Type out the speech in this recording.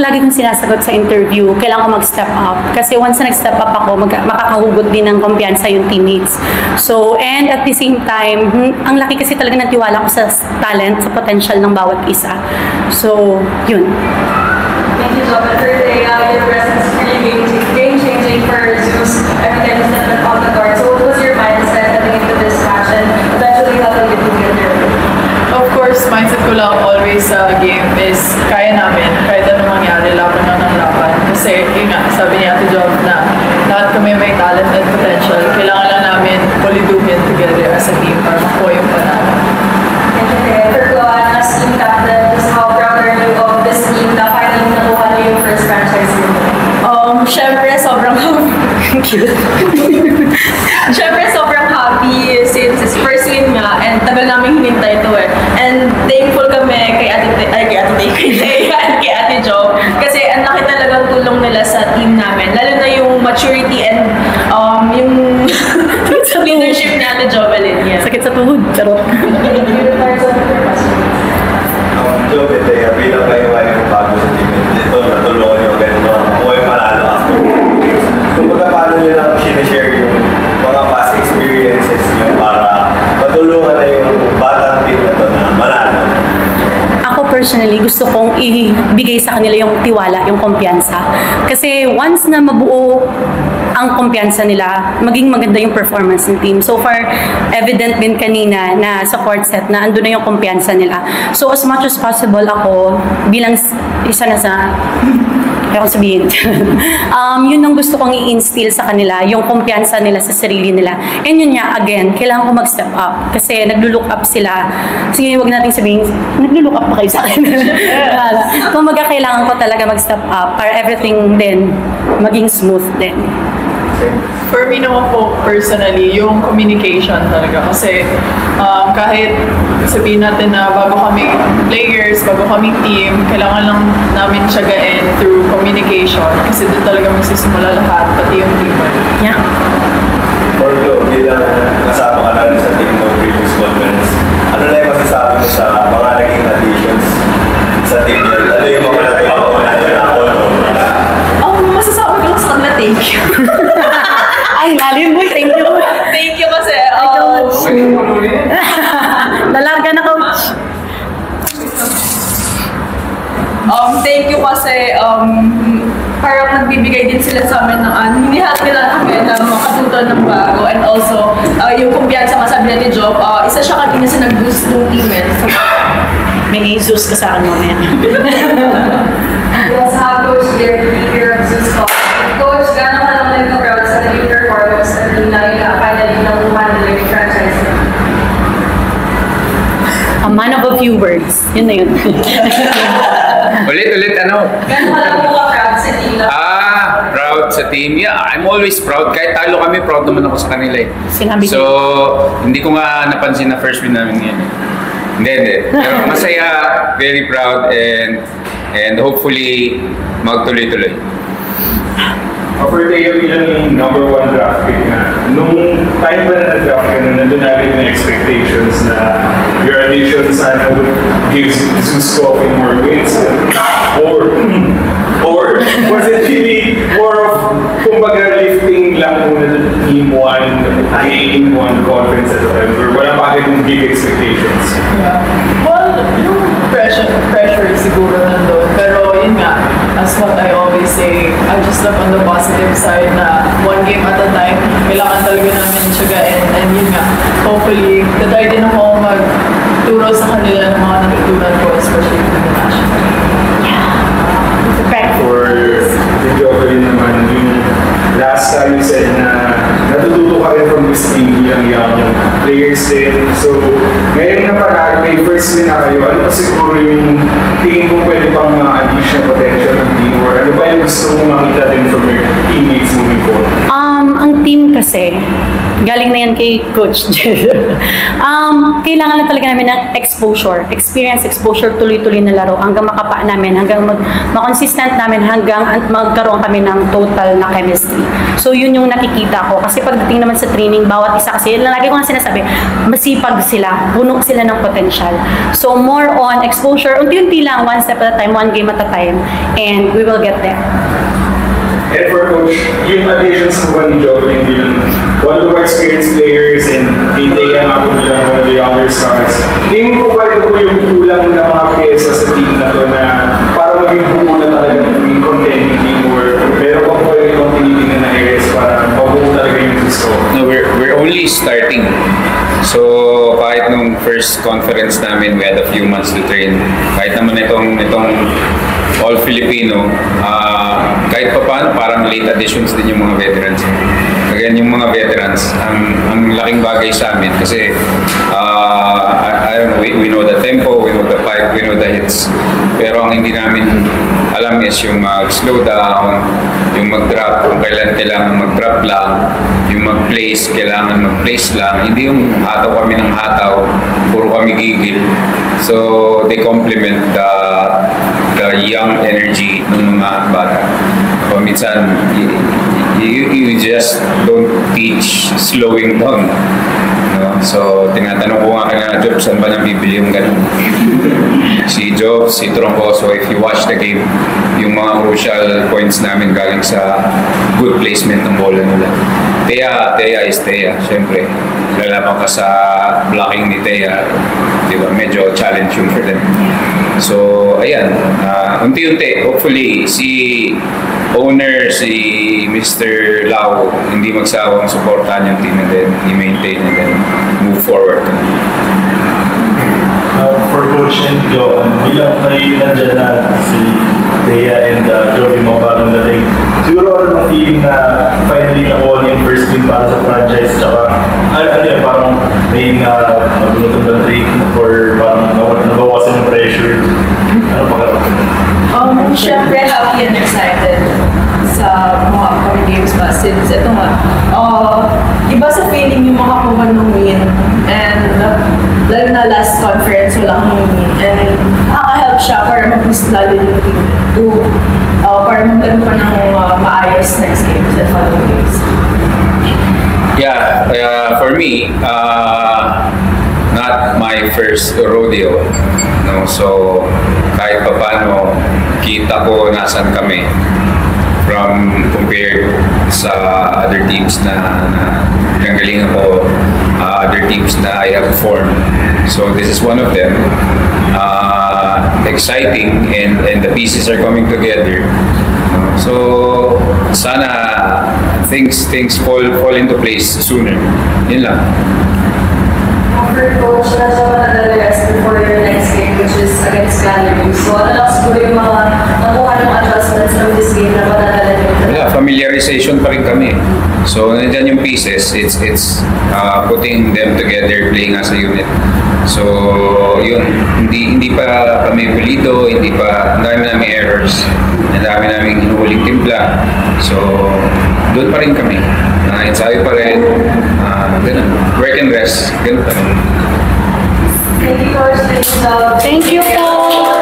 lagi kong sinasagot sa interview, kailangan ko mag-step up. Kasi once na nag-step up ako, makakahugot din ng kumpiyansa yung teammates. So, and at the same time, ang laki kasi talaga ng tiwala ko sa talent, sa potential ng bawat isa. So, yun. Thank you, Job. For today, your presence is really game-changing for Zeus. Every time you step on the court. So, what was your mindset heading into this match and eventually how did you get there? Of course, mindset ko lang always sa game is kaya namin, kahit anong mangyari, laban na ng laban. Kasi, yun nga, sabi ni Ate Job na lahat kami may talent and potential. Kailangan lang namin poliduhin together as a team para makuha yung panalo. Thank you, Tia. For Chloe, as team captain, just how proud are you of this team na finally nakuha niyo yung first franchise win? Syempre, sobrang cute. Syempre, sobrang happy since it's first win nga and tagal namin hinintay ito eh. And thankful kami kay Ate Job kasi ang laki talagang tulong nila sa team namin. Lalo na yung maturity and yung leadership ni Ate Jovelyn. Yeah. Sakit sa tuhod, charot. Job, ito, bilang kayo yung bago sa team. Ito, natulungan nyo ganun mga buhay panalo after. Kung paano nyo lang sinishare yung mga past experiences nyo para matulungan na yung batang team na ito na manalo. Ako personally, gusto kong ibigay sa kanila yung tiwala, yung kumpiyansa. Kasi once na mabuo ang kumpiyansa nila, maging maganda yung performance ng team. So far, evident din kanina na sa court set na andun na yung kumpiyansa nila. So as much as possible ako, bilang isa na sa kaya kong sabihin. Yun ang gusto kong i-instill sa kanila, yung kumpiyansa nila sa sarili nila. And yun nga, again, kailangan ko mag-step up. Kasi naglo-look up sila. Sige, huwag natin sabihin, naglo-look up pa kayo sa akin. Kung kailangan ko talaga mag-step up para everything din maging smooth din. For me naman po, personally, yung communication talaga. Kasi kahit sabihin natin na bago kami players, bago kami team, kailangan lang namin tiyagain through communication. Kasi doon talaga magsisimula lahat, pati yung team. Yeah. For you, bilang kasama ka na sa team ng previous conference, ano na yung masasabi mo sa mga naging additions sa team niya? Ano yung mga naging masasabi ko lang sa kanila, thank you. Ay, lalim mo, thank you. Thank you kasi, Lalarga na, coach. thank you kasi, parang nagbibigay din sila sa amin ng hinihat nila kami na makatuto ng bago and also, yung kumpiyansa masabi na ni Job, isa siya kanina sa nag-boost ng team eh. May Jesus ka sa akin mamaya. Yes, Coach, here of Zeus Coach, gano'n ka lang nag-proud sa naging performance at finally nakuha nila yung franchise? A man of a few words. Yun na yun. Ulit, ano? Gano'n ka lang proud sa team na? Proud sa team. Yeah, I'm always proud. Kahit talo kami, proud naman ako sa kanila eh. Sinabi So, hindi ko nga napansin na first win namin ngayon. Hindi. Pero masaya, very proud, and hopefully, magtuloy-tuloy. For Teo, bilang yung number 1 draft pick na, nung time ba na nag-draft ka na, nandun na rin yung expectations na your addition sana gives Zeus Coffee more wins? Or was it really more of, kumbaga, lifting lang muna ng team 1, game 1 conference at the time, or wala pa agad yung big expectations? Yeah. Well, yung pressure siguro nandun. Pero yun nga, as what I always say, I just look on the positive side na one game at a time, kailangan talaga namin tiyagain. And yun nga, hopefully, tatry din ako magturo sa kanila ng mga natutunan ko, especially in the national. For the Jovelyn naman, yung last time you said na natututo ka rin from this team bilang young players din. So, ngayon na parang may first win na kayo, ano pa siguro yung tingin kong pwede pang mga additional potential ng team or ano ba yung gusto mong makita din from your teammates moving forward? Ang team kasi, galing na yan kay Coach Jel. Kailangan lang talaga namin ng exposure, experience, exposure, tuloy-tuloy na laro hanggang makapa namin, hanggang makonsistent namin, hanggang magkaroon kami ng total na chemistry. So yun yung nakikita ko. Kasi pagdating naman sa training, bawat isa kasi, lagi ko nga sinasabi, masipag sila, puno sila ng potential. So more on exposure, unti-unti lang, one step at a time, one game at a time, and we will get there. And for Coach, yung additions mo ba ni Joven bilang one of the experienced players and Thea nga po bilang one of the younger stars, tingin ko ba ito yung kulang na mga pyesa sa team na to na para maging buo na talaga maging contending team or meron pa po yung itong tinitingnan na areas para mabuo talaga yung gusto? No, we're only starting. So, kahit nung first conference namin, we had a few months to train. Kahit naman itong All-Filipino, kahit pa paano, parang late additions din yung mga veterans. Again, yung mga veterans, ang laking bagay sa amin kasi I don't know, we know the tempo, we know the pipe, we know the hits. Pero ang hindi namin alam is yung mag-slow down, yung mag-drop, kung kailan kailangan mag-drop lang, yung mag-place, kailangan mag-place lang. Hindi yung hataw kami ng hataw, puro kami gigil. So, they complement the young energy ng mga bata. So, minsan, you just don't teach slowing down. No? So, tinatanong ko nga kaya Job, saan ba nang bibili yung ganun? Si Job, si Troncoso, if you watch the game, yung mga crucial points namin galing sa good placement ng bola nila. Thea is Thea, syempre. Lalaban ka sa blocking ni Thea, di ba? Medyo challenge yung for them. So, ayan, unti-unti, hopefully, si owner, si Mr. Lau, hindi magsawang supportahan yung team and then i-maintain and then move forward. For Coach and Joe, bilang may nandyan na si Thea and Joey mo bagong dating, siguro ano ang feeling na finally nakuha niya yung first win para sa franchise, tsaka ano yan, parang may nagulotong na trade or parang nabawasan yung pressure. Ano pa karoon? Siyempre, happy and excited sa mga upcoming games ba since ito nga, iba sa feeling yung mga kuman ng win and lalo na last conference wala kang win and nakaka-help siya para mag-boost lalo yung team to para magkaroon pa ng maayos next games and following games. Yeah, for me, not my first rodeo. No? So, kahit pa paano, kita ko nasan kami from compared sa other teams na nanggaling ako, other teams na I have formed. So, this is one of them. Exciting and the pieces are coming together. So, sana things fall into place sooner. Yun lang. For Coach, nasa matagal rest before your next game, which is against Gallery. So, ano lang siguro yung mga nakuha ng adjustments from this game na matatagal yung Wala, familiarization pa rin kami. So, nandiyan yung pieces. It's putting them together, playing as a unit. So, yun. Hindi pa kami pulido, ang dami namin errors, ang dami namin hinuhuling timpla. So, doon pa rin kami. Ensayo pa rin. Ganun. Work and rest. Ganun pa rin. Thank you, Coach. Thank you po!